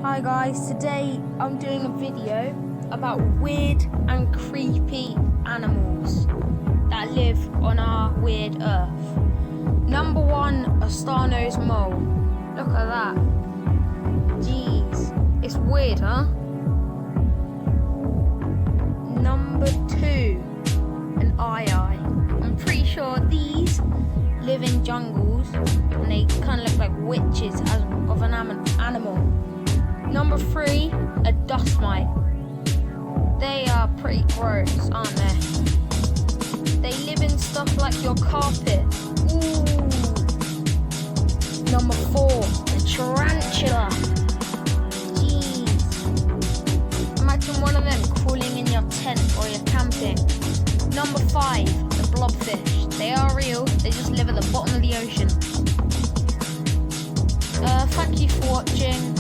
Hi guys, today I'm doing a video about weird and creepy animals that live on our weird earth. Number 1, a star-nosed mole. Look at that. Jeez, it's weird, huh? Number 2, an eye. I'm pretty sure these live in jungles and they kind of look like witches of an animal. Number 3, a dust mite. They are pretty gross, aren't they? They live in stuff like your carpet. Ooh. Number 4, a tarantula. Jeez. Imagine one of them crawling in your tent or you're camping. Number 5, the blobfish. They are real, they just live at the bottom of the ocean. Thank you for watching.